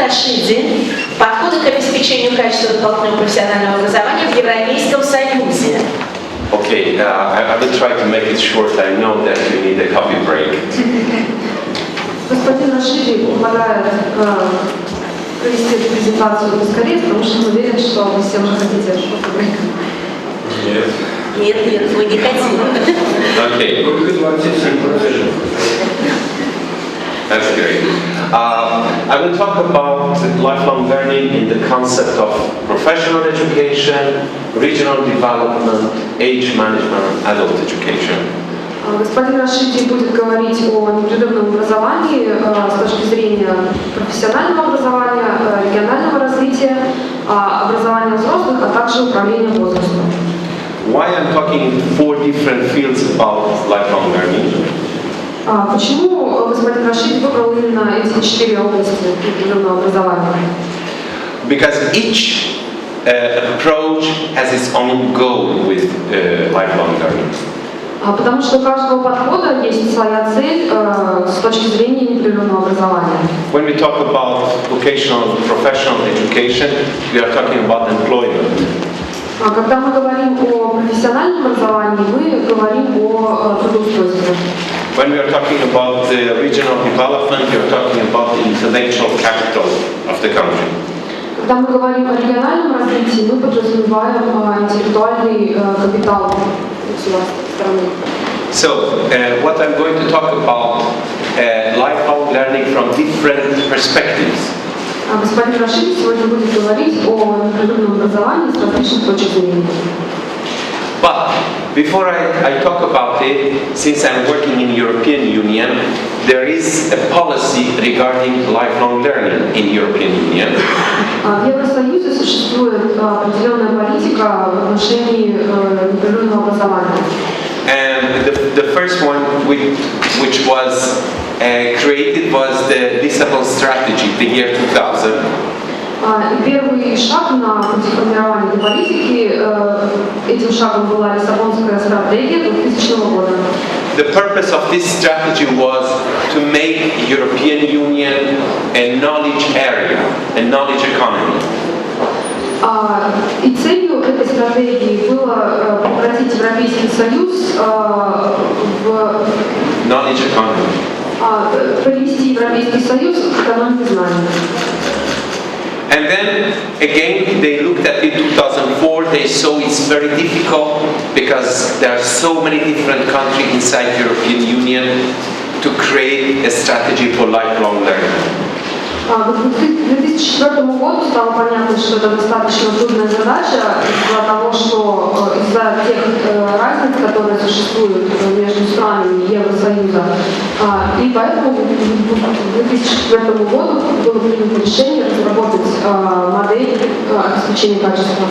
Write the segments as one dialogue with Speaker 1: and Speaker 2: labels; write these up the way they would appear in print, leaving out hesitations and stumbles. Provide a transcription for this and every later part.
Speaker 1: Рашиди «Подходы к обеспечению качества дополнительного профессионального образования в Европейском Союзе».
Speaker 2: Okay, I will try to make it short. I know that you need a coffee break.
Speaker 3: Господин Рашиди помогает провести эту презентацию поскорее, потому что он уверен, что вы все уже хотите кофе брейк.
Speaker 1: Нет, мы не хотим.
Speaker 2: Okay. That's great. I will talk about lifelong learning in the concept of professional education, regional development, age management, adult education.
Speaker 3: Господин Рашиди будет говорить о непрерывном образовании с точки зрения профессионального образования, регионального развития, образования взрослых, а также управления возрастом.
Speaker 2: Why I'm talking in 4 different fields about lifelong learning?
Speaker 3: Почему господин Рашиди выбрал именно эти 4 области непрерывного образования?
Speaker 2: Because each approach has its own goal with lifelong learning.
Speaker 3: Потому что у каждого подхода есть своя цель с точки зрения непрерывного образования.
Speaker 2: When we talk about vocational professional education, we are talking about employment.
Speaker 3: Когда мы говорим о профессиональном образовании, мы говорим о трудоустройстве.
Speaker 2: When we are talking about the regional development, we are talking about the intellectual capital of the country.
Speaker 3: Когда мы говорим о региональном развитии, мы подразумеваем интеллектуальный капитал страны.
Speaker 2: So, what I'm going to talk about lifelong learning from different perspectives.
Speaker 3: Господин Рашиди сегодня будет говорить о непрерывном образовании с различных точек зрения.
Speaker 2: But before I talk about it, since I'm working in European Union, there is a policy regarding lifelong learning in European Union.
Speaker 3: В Евросоюзе существует определенная политика в отношении непрерывного образования.
Speaker 2: And the first one which was created was the Lisbon strategy, the year 2000.
Speaker 3: Первый шаг на пути формирования политики, этим шагом была Лиссабонская стратегия 2000 года.
Speaker 2: The purpose of this strategy was to make European Union a knowledge area, a knowledge economy.
Speaker 3: И целью этой стратегии было превратить Европейский Союз в
Speaker 2: Knowledge economy.
Speaker 3: Привести Европейский Союз к экономике знаний.
Speaker 2: And then again, they looked at it in 2004. They saw it's very difficult because there are so many different countries inside European Union to create a strategy for lifelong learning.
Speaker 3: К 2004 году стало понятно, что это достаточно трудная задача из-за того, что из-за тех разниц, которые существуют между странами Евросоюза. И поэтому к 2004 году было принято решение разработать модель обеспечения качества.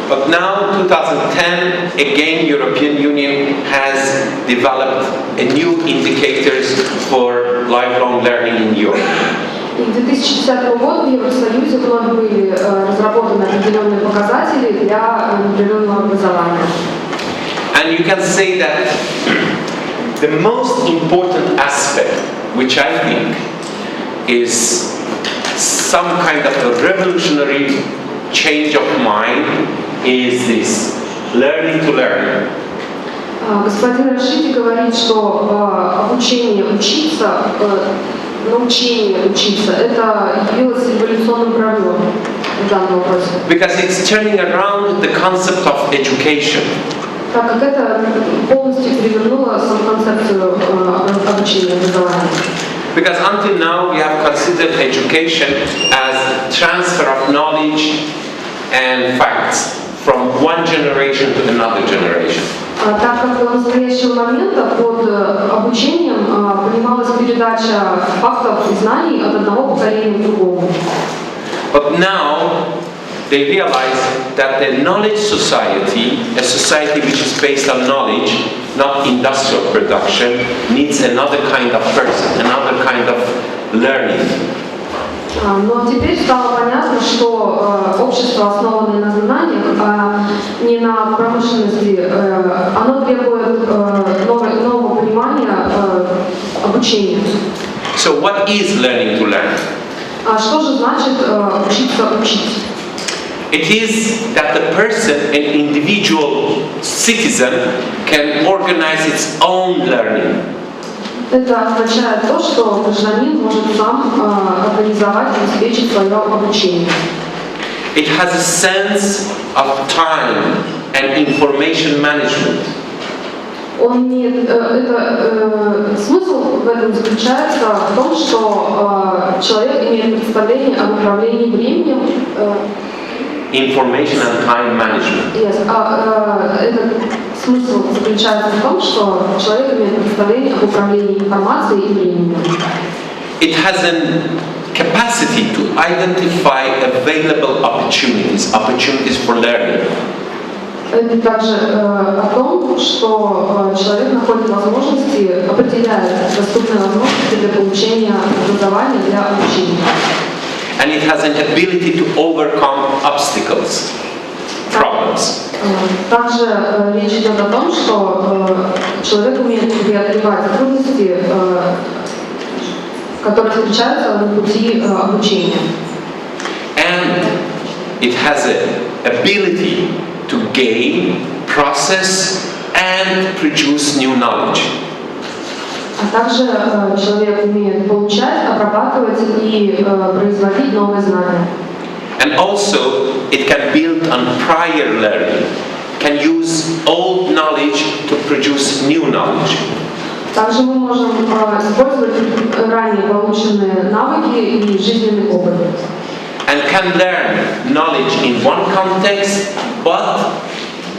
Speaker 2: But now, 2010, again, European Union has developed a new indicators for lifelong learning in Europe.
Speaker 3: И к 2010 году в Евросоюзе вновь были разработаны определенные показатели для непрерывного образования.
Speaker 2: And you can say that the most important aspect, which I think is some kind of a revolutionary change of mind, is this learning to learn.
Speaker 3: Господин Рашиди говорит, что обучение учиться, научение учиться, это явилось эволюционным прорывом в данном вопросе.
Speaker 2: Because it's turning around the concept of education.
Speaker 3: Так как это полностью перевернуло саму концепцию обучения, образования.
Speaker 2: Because until now we have considered education as transfer of knowledge and facts from one generation to another generation.
Speaker 3: Так как до настоящего момента под обучением понималась передача фактов и знаний от одного поколения к другому.
Speaker 2: But now they realize that the knowledge society, a society which is based on knowledge, not industrial production, needs another kind of person, another kind of learning.
Speaker 3: Но теперь стало понятно, что общество, основанное на знаниях, а не на промышленности, оно требует нового понимания обучения.
Speaker 2: So what is learning to learn?
Speaker 3: Что же значит учиться учить?
Speaker 2: It is that the person, an individual citizen, can organize its own learning.
Speaker 3: Это означает то, что гражданин может сам организовать и обеспечить свое обучение.
Speaker 2: It has a sense of time and information management.
Speaker 3: Он имеет, смысл в этом заключается в том, что человек имеет представление об управлении временем.
Speaker 2: Information and time management.
Speaker 3: Этот смысл заключается в том, что человек имеет представление об управлении информацией и временем.
Speaker 2: It has a capacity to identify available opportunities for learning.
Speaker 3: Это также о том, что человек находит возможности, определяет доступные возможности для получения образования, для обучения.
Speaker 2: And it has an ability to overcome obstacles, problems.
Speaker 3: Также речь идет о том, что человек умеет преодолевать трудности, которые встречаются на пути обучения.
Speaker 2: And it has an ability to gain, process, and produce new knowledge.
Speaker 3: А также человек умеет получать, обрабатывать и производить новые знания.
Speaker 2: And also, it can build on prior learning, can use old knowledge to produce new knowledge.
Speaker 3: Также мы можем использовать ранее полученные навыки и жизненный опыт.
Speaker 2: And can learn knowledge in one context, but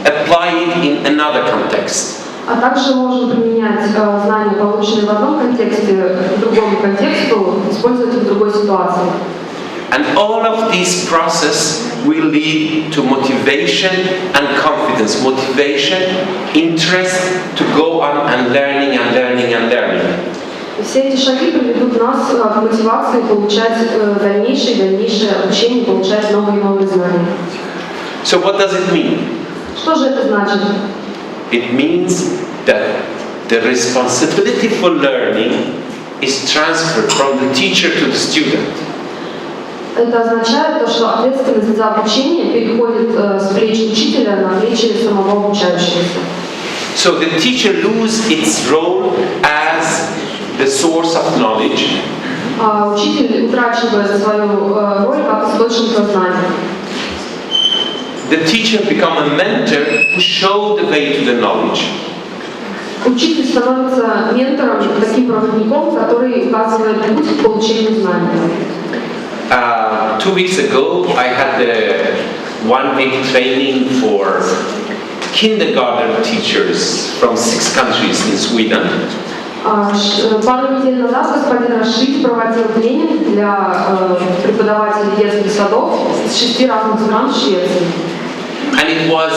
Speaker 2: apply it in another context.
Speaker 3: А также можно применять знания, полученные в одном контексте, к другому контексту, использовать их в другой ситуации.
Speaker 2: And all of this process will lead to motivation and confidence. Motivation, interest to go on and learning and learning and learning.
Speaker 3: Все эти шаги приведут нас к мотивации получать дальнейшее обучение, получать новые и новые знания.
Speaker 2: So what does it mean?
Speaker 3: Что же это значит?
Speaker 2: It means that the responsibility for learning is transferred from the teacher to the student.
Speaker 3: Это означает, что ответственность за обучение переходит с плеч учителя на плечи самого обучающегося.
Speaker 2: So the teacher loses its role as the source of knowledge.
Speaker 3: Учитель утрачивает свою роль как источника знаний.
Speaker 2: The teacher becomes a mentor to show the way to the knowledge.
Speaker 3: Учитель становится ментором, таким проводником, который указывает путь к получению знаний.
Speaker 2: 2 weeks ago, I had a 1-week training for kindergarten teachers from 6 countries in Sweden.
Speaker 3: Пару недель назад господин Рашиди проводил тренинг для преподавателей детских садов из 6 разных стран в Швеции.
Speaker 2: And it was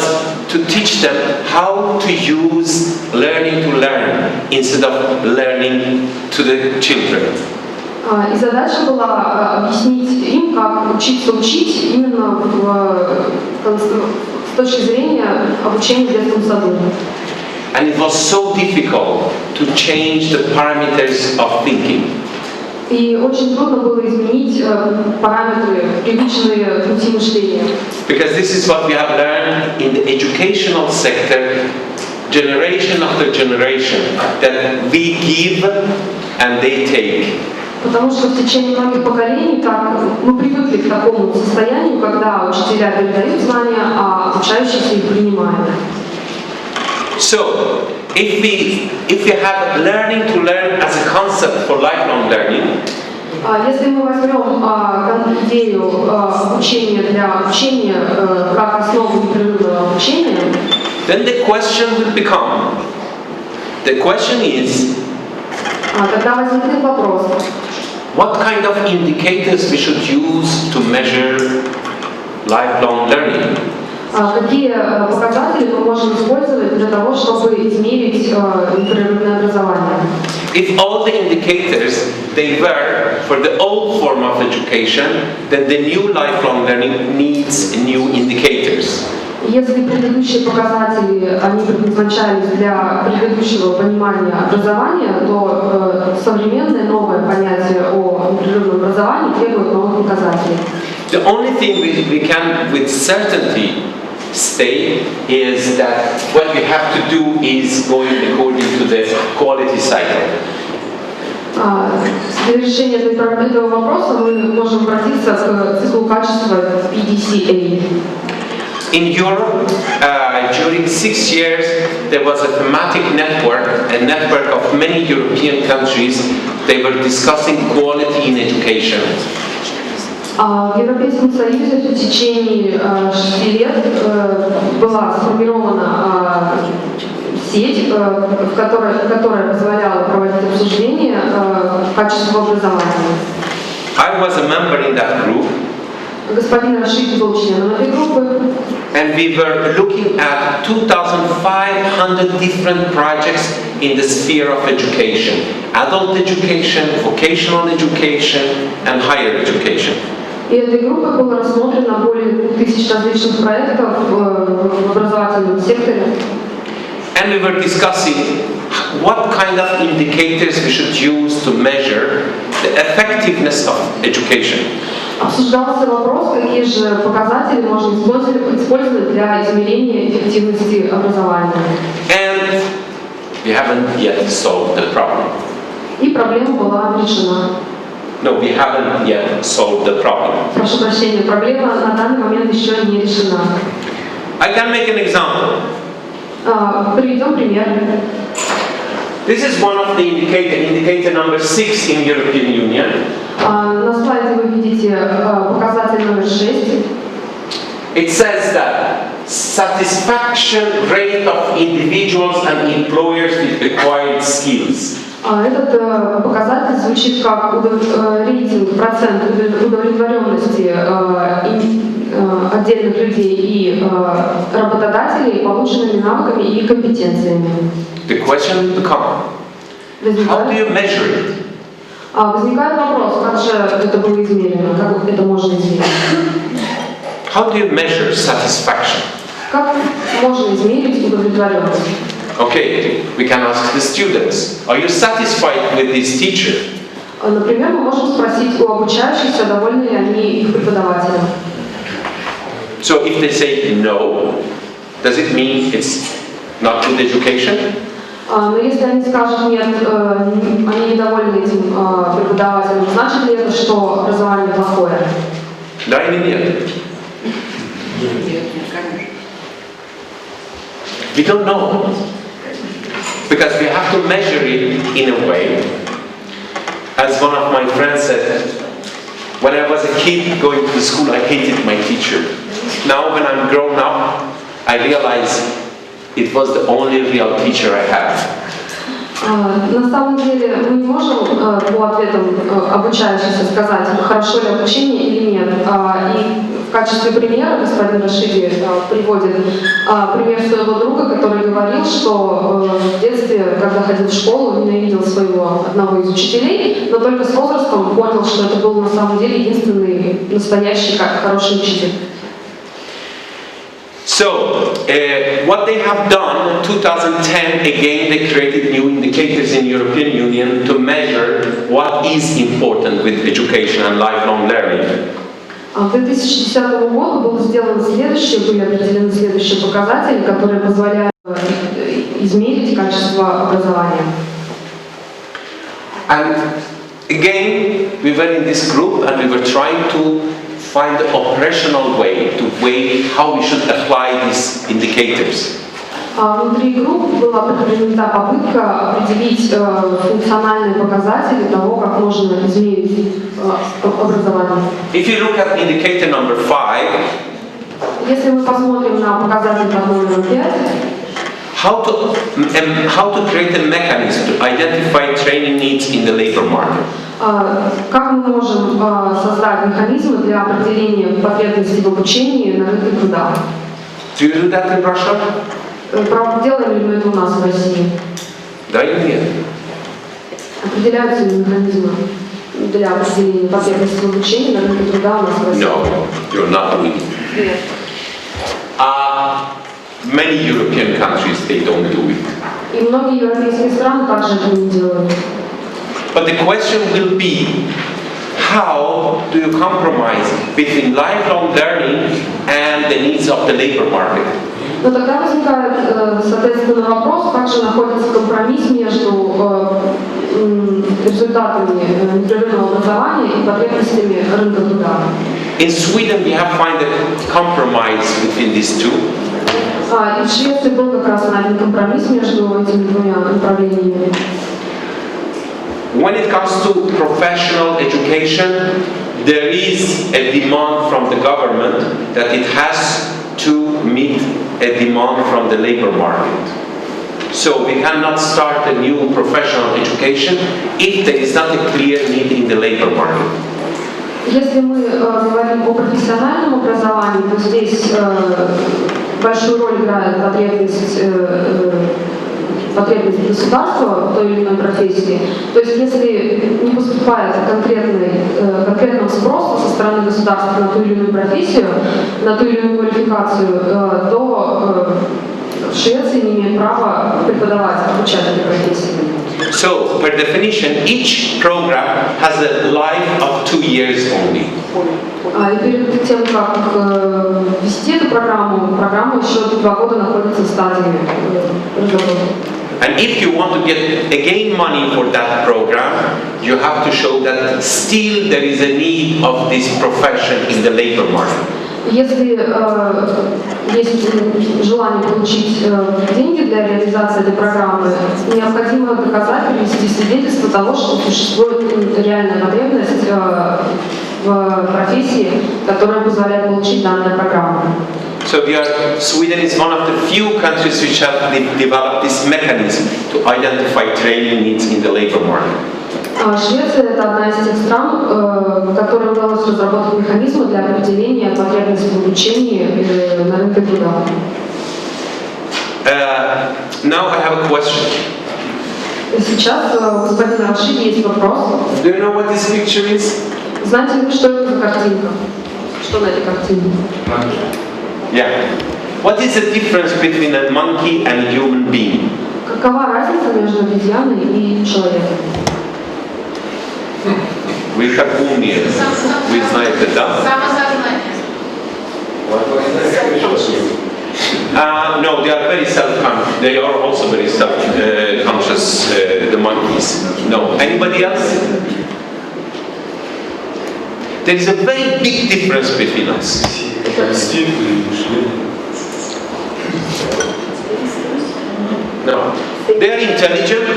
Speaker 2: to teach them how to use learning to learn instead of learning to the children.
Speaker 3: И задача была объяснить им, как учиться учить именно с точки зрения обучения в детском саду.
Speaker 2: And it was so difficult to change the parameters of thinking.
Speaker 3: И очень трудно было изменить параметры, привычные пути мышления.
Speaker 2: Because this is what we have learned in the educational sector, generation after generation, that we give and they take.
Speaker 3: Потому что в течение многих поколений мы привыкли к такому состоянию, когда учителя передают знания, а обучающиеся их принимают.
Speaker 2: So, if we have learning to learn as a concept for lifelong learning,
Speaker 3: если мы возьмем идею обучения для обучения как основу непрерывного обучения,
Speaker 2: then the question is,
Speaker 3: тогда возникнет вопрос:
Speaker 2: what kind of indicators we should use to measure lifelong learning?
Speaker 3: Какие показатели мы можем использовать для того, чтобы измерить непрерывное образование?
Speaker 2: If all the indicators they were for the old form of education, then the new lifelong learning needs new indicators.
Speaker 3: Если предыдущие показатели, они предназначались для предыдущего понимания образования, то современное новое понятие о непрерывном образовании требует новых показателей.
Speaker 2: The only thing we can with certainty state is that what we have to do is going according to the quality cycle.
Speaker 3: Для решения этого вопроса мы можем обратиться к циклу качества PDCA.
Speaker 2: In Europe, during 6 years, there was a thematic network, a network of many European countries. They were discussing quality in education.
Speaker 3: В Европейском Союзе в течение 6 лет была сформирована сеть, которая позволяла проводить обсуждение качества образования.
Speaker 2: I was a member in that group.
Speaker 3: Господин Рашиди был членом этой группы.
Speaker 2: And we were looking at 2,500 different projects in the sphere of education. Adult education, vocational education, and higher education.
Speaker 3: И этой группой было рассмотрено более 2000 различных проектов в образовательном секторе.
Speaker 2: And we were discussing what kind of indicators we should use to measure the effectiveness of education.
Speaker 3: Обсуждался вопрос, какие же показатели можно использовать для измерения эффективности образования.
Speaker 2: And we haven't yet solved the problem.
Speaker 3: И проблема была решена.
Speaker 2: No, we haven't yet solved the problem.
Speaker 3: Прошу прощения, проблема на данный момент еще не решена.
Speaker 2: I can make an example.
Speaker 3: Приведем пример.
Speaker 2: This is one of the indicator number 6 in European Union.
Speaker 3: На слайде вы видите показатель номер 6.
Speaker 2: It says that satisfaction rate of individuals and employers with acquired skills.
Speaker 3: Этот показатель звучит как рейтинг, процент удовлетворенности отдельных людей и работодателей полученными навыками и компетенциями.
Speaker 2: The question becomes, how do you measure it?
Speaker 3: Возникает вопрос, как же это было измерено, как это можно измерить?
Speaker 2: How do you measure satisfaction?
Speaker 3: Как можно измерить удовлетворенность?
Speaker 2: Okay, we can ask the students, are you satisfied with this teacher?
Speaker 3: Например, мы можем спросить у обучающихся, довольны ли они их преподавателем.
Speaker 2: So if they say no, does it mean it's not good education?
Speaker 3: Но если они скажут нет, они недовольны этим преподавателем, значит ли это, что образование плохое?
Speaker 2: Да или нет? We don't know. Because we have to measure it in a way. As one of my friends said, when I was a kid going to school, I hated my teacher. Now when I'm grown up, I realize it was the only real teacher I had.
Speaker 3: На самом деле мы не можем по ответам обучающихся сказать, хорошо ли обучение или нет. И в качестве примера господин Рашиди приводит пример своего друга, который говорил, что в детстве, когда ходил в школу, ненавидел своего одного из учителей, но только с возрастом понял, что это был на самом деле единственный настоящий хороший учитель.
Speaker 2: So, what they have done in 2010, again they created new indicators in European Union to measure what is important with education and lifelong learning.
Speaker 3: В 2010 году были определены следующие показатели, которые позволяют измерить качество образования.
Speaker 2: And again, we were in this group and we were trying to find the operational way to weigh how we should apply these indicators.
Speaker 3: Внутри групп была предпринята попытка определить функциональные показатели того, как можно измерить образование.
Speaker 2: If you look at indicator number 5,
Speaker 3: если мы посмотрим на показатель под номером 5,
Speaker 2: how to create a mechanism to identify training needs in the labor market.
Speaker 3: Как мы можем создать механизмы для определения потребностей в обучении на рынке труда?
Speaker 2: Do you do that in Russia?
Speaker 3: Делаем ли мы это у нас в России?
Speaker 2: Да или нет?
Speaker 3: Определяются ли механизмы для определения потребностей в обучении на рынке труда у нас в России?
Speaker 2: No, you're not doing it.
Speaker 3: Нет.
Speaker 2: Many European countries, they don't do it.
Speaker 3: И многие европейские страны также это не делают.
Speaker 2: But the question will be, how do you compromise between lifelong learning and the needs of the labor market?
Speaker 3: Но тогда возникает, соответственно, вопрос, как же находится компромисс между результатами непрерывного образования и потребностями рынка труда.
Speaker 2: In Sweden, we have found a compromise between these two.
Speaker 3: И в Швеции был как раз найден компромисс между этими двумя направлениями.
Speaker 2: When it comes to professional education, there is a demand from the government that it has to meet a demand from the labor market. So we cannot start a new professional education if there is not a clear need in the labor market.
Speaker 3: Если мы говорим о профессиональном образовании, то здесь большую роль играет потребность государства в той или иной профессии. То есть если не поступает конкретного спроса со стороны государства на ту или иную профессию, на ту или иную квалификацию, то в Швеции не имеет права преподавать, обучать этой профессии.
Speaker 2: So, per definition, each program has a life of 2 years only.
Speaker 3: И перед тем, как вести эту программа еще 2 года находится в стадии разработки.
Speaker 2: And if you want to get again money for that program, you have to show that still there is a need of this profession in the labor market.
Speaker 3: Если есть желание получить деньги для реализации этой программы, необходимо доказать, привести свидетельство того, что существует реальная потребность в профессии, которая позволяет получить данную программу.
Speaker 2: So Sweden is one of the few countries which have developed this mechanism to identify training needs in the labor market.
Speaker 3: Швеция – это одна из тех стран, которой удалось разработать механизмы для определения потребностей в обучении на рынке труда.
Speaker 2: Now I have a question.
Speaker 3: Сейчас у господина Рашиди есть вопрос.
Speaker 2: Do you know what this picture is?
Speaker 3: Знаете ли вы, что это за картинка? Что на этой картине?
Speaker 2: Yeah. What is the difference between a monkey and a human being?
Speaker 3: Какова разница между обезьяной и человеком?
Speaker 2: Вы как умные. Вы знаете, да? No, they are very self-conscious. They are also very self-conscious, the monkeys. No. Anybody else? There is a very big difference between us. No. They are intelligent,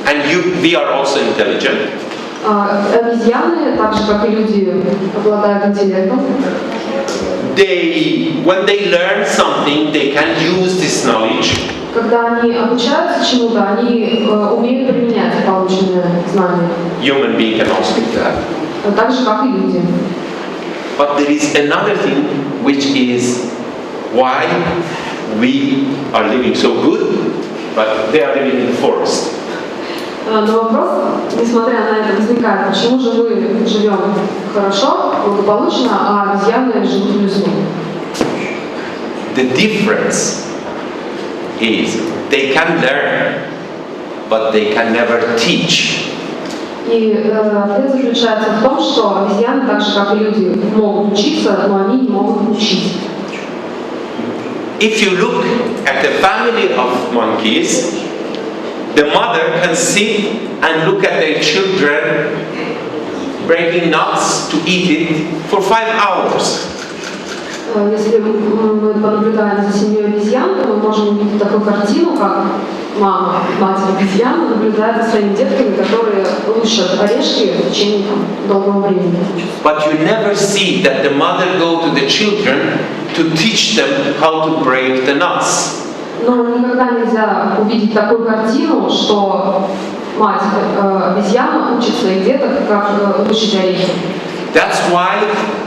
Speaker 2: and we are also intelligent.
Speaker 3: Обезьяны, так же как и люди, обладают интеллектом.
Speaker 2: When they learn something, they can use this knowledge.
Speaker 3: Когда они обучаются чему-то, они умеют применять полученные знания.
Speaker 2: Human being can also do that.
Speaker 3: Так же как и люди.
Speaker 2: But there is another thing, which is why we are living so good, but they are living in the forest.
Speaker 3: Но вопрос, несмотря на это, возникает, почему же мы живем хорошо, благополучно, а обезьяны живут в лесу?
Speaker 2: The difference is they can learn, but they can never teach.
Speaker 3: И ответ заключается в том, что обезьяны, так же как и люди, могут учиться, но они не могут учить.
Speaker 2: If you look at the family of monkeys, the mother can sit and look at their children breaking nuts to eat it for 5 hours.
Speaker 3: Если мы понаблюдаем за семьей обезьян, то мы можем увидеть такую картину, как мать обезьян наблюдает за своими детками, которые лущат орешки в течение долгого времени.
Speaker 2: But you never see that the mother go to the children to teach them how to break the nuts.
Speaker 3: Но никогда нельзя увидеть такую картину, что мать обезьяна учит своих деток, как лущить орехи.
Speaker 2: That's why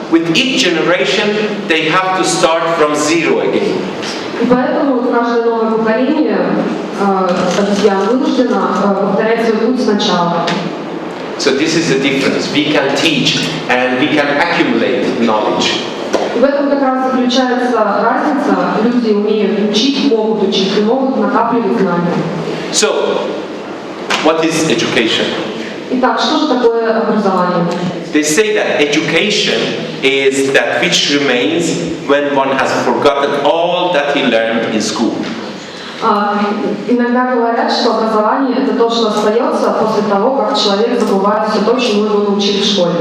Speaker 2: with each generation they have to start from zero again.
Speaker 3: И поэтому каждое новое поколение обезьян вынуждено повторять свой путь сначала.
Speaker 2: So this is the difference. We can teach and we can accumulate knowledge.
Speaker 3: В этом как раз заключается разница. Люди умеют учить, могут учить и могут накапливать знания.
Speaker 2: So, what is education?
Speaker 3: Итак, что же такое образование?
Speaker 2: They say that education is that which remains when one has forgotten all that he learned in school.
Speaker 3: Иногда говорят, что образование – это то, что остается после того, как человек забывает все то, чему его научили в школе.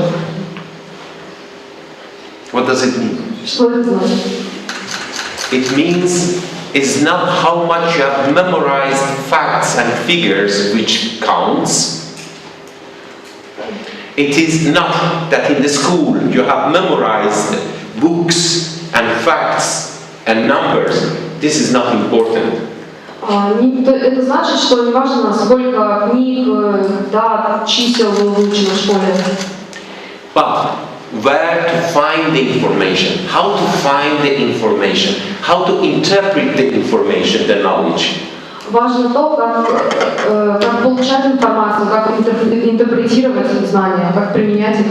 Speaker 2: What does it mean?
Speaker 3: Что это значит?
Speaker 2: It means it's not how much you have memorized facts and figures which counts. It is not that in the school you have memorized books and facts and numbers. This is not important.
Speaker 3: Это значит, что не важно, сколько книг, дат, чисел вы выучили в школе.
Speaker 2: But where to find the information, how to find the information, how to interpret the information, the knowledge.
Speaker 3: Важно то, как получать информацию, как интерпретировать знания, как применять их.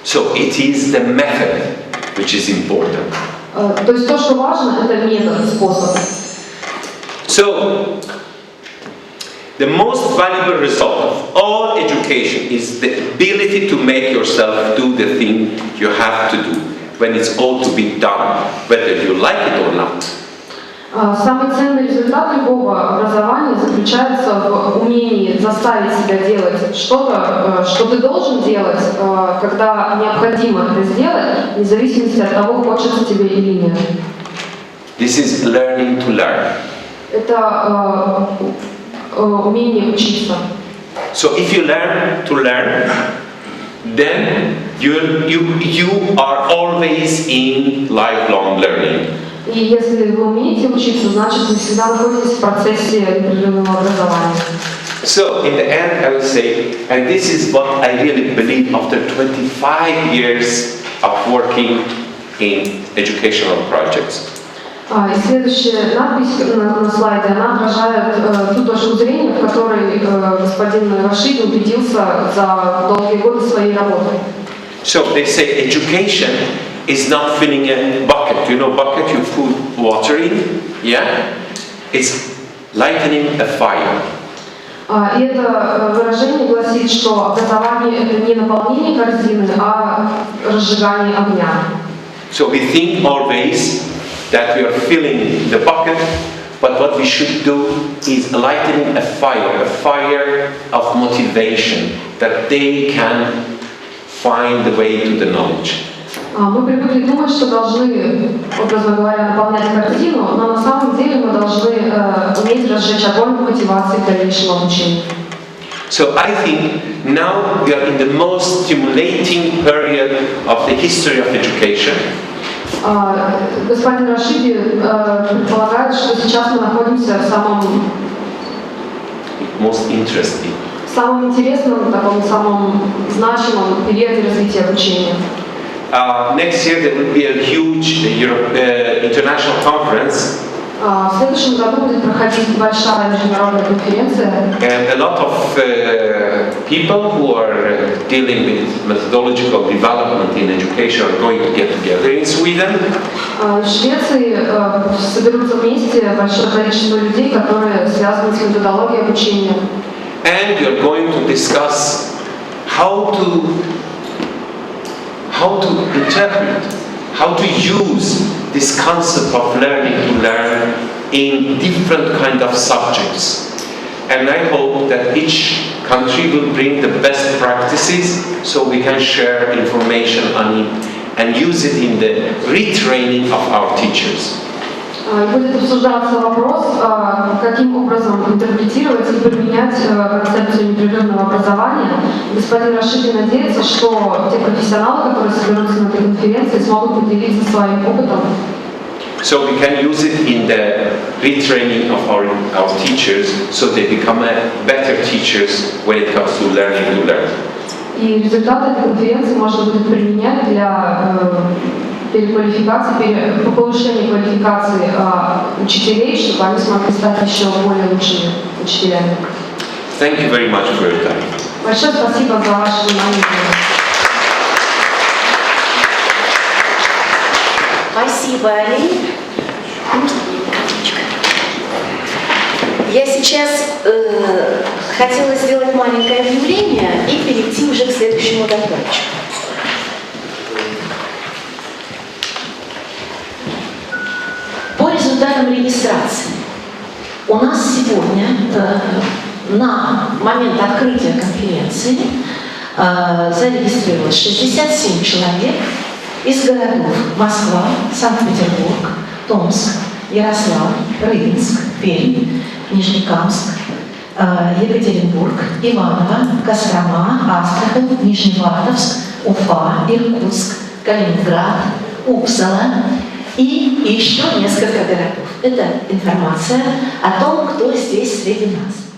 Speaker 2: So it is the method which is important.
Speaker 3: То есть то, что важно, это метод, способ.
Speaker 2: So the most valuable result of all education is the ability to make yourself do the thing you have to do when it's all to be done, whether you like it or not.
Speaker 3: Самый ценный результат любого образования заключается в умении заставить себя делать что-то, что ты должен делать, когда необходимо это сделать, вне зависимости от того, хочется тебе или нет.
Speaker 2: This is learning to learn.
Speaker 3: Это умение учиться.
Speaker 2: So if you learn to learn, then you are always in lifelong learning.
Speaker 3: И если вы умеете учиться, значит вы всегда находитесь в процессе непрерывного образования.
Speaker 2: So in the end I will say, and this is what I really believe after 25 years of working in educational projects.
Speaker 3: И следующая надпись на слайде, она отражает ту точку зрения, в которой господин Рашиди убедился за долгие годы своей работы.
Speaker 2: So they say education is not filling a bucket. You know, bucket you put water in, yeah? It's lighting a fire.
Speaker 3: И это выражение гласит, что образование это не наполнение корзины, а разжигание огня.
Speaker 2: So we think always that we are filling the bucket, but what we should do is lighting a fire of motivation, that they can find the way to the knowledge.
Speaker 3: Мы привыкли думать, что должны, образно говоря, наполнять корзину, но на самом деле мы должны уметь разжечь огонь мотивации к дальнейшему обучению.
Speaker 2: So I think now we are in the most stimulating period of the history of education.
Speaker 3: Господин Рашиди предполагает, что сейчас мы находимся в самом интересном, таком самом значимом периоде развития обучения.
Speaker 2: Next year there will be a huge international conference.
Speaker 3: В следующем году будет проходить большая международная конференция.
Speaker 2: And a lot of people who are dealing with methodological development in education are going to get together in Sweden.
Speaker 3: В Швеции соберутся вместе большое количество людей, которые связаны с методологией обучения.
Speaker 2: And we are going to discuss how to interpret, how to use this concept of learning to learn in different kind of subjects. And I hope that each country will bring the best practices so we can share information on it and use it in the retraining of our teachers.
Speaker 3: Будет обсуждаться вопрос, каким образом интерпретировать и применять концепцию непрерывного образования. Господин Рашиди надеется, что те профессионалы, которые соберутся на этой конференции, смогут поделиться своим опытом.
Speaker 2: So we can use it in the retraining of our teachers so they become better teachers when it comes to learning to learn.
Speaker 3: И результаты этой конференции можно будет применять для переквалификации, по повышению квалификации учителей, чтобы они смогли стать еще более лучшими учителями.
Speaker 2: Thank you very much for your time.
Speaker 3: Большое спасибо за ваше внимание.
Speaker 1: Спасибо, Али. Я сейчас хотела сделать маленькое объявление и перейти уже к следующему докладчику. По результатам регистрации у нас сегодня на момент открытия конференции зарегистрировалось 67 человек из городов Москва, Санкт-Петербург, Томск, Ярославль, Рыбинск, Пермь, Нижнекамск, Екатеринбург, Иваново, Кострома, Астрахань, Нижневартовск, Уфа, Иркутск, Калининград, Упсала и еще несколько городов. Это информация о том, кто здесь среди нас.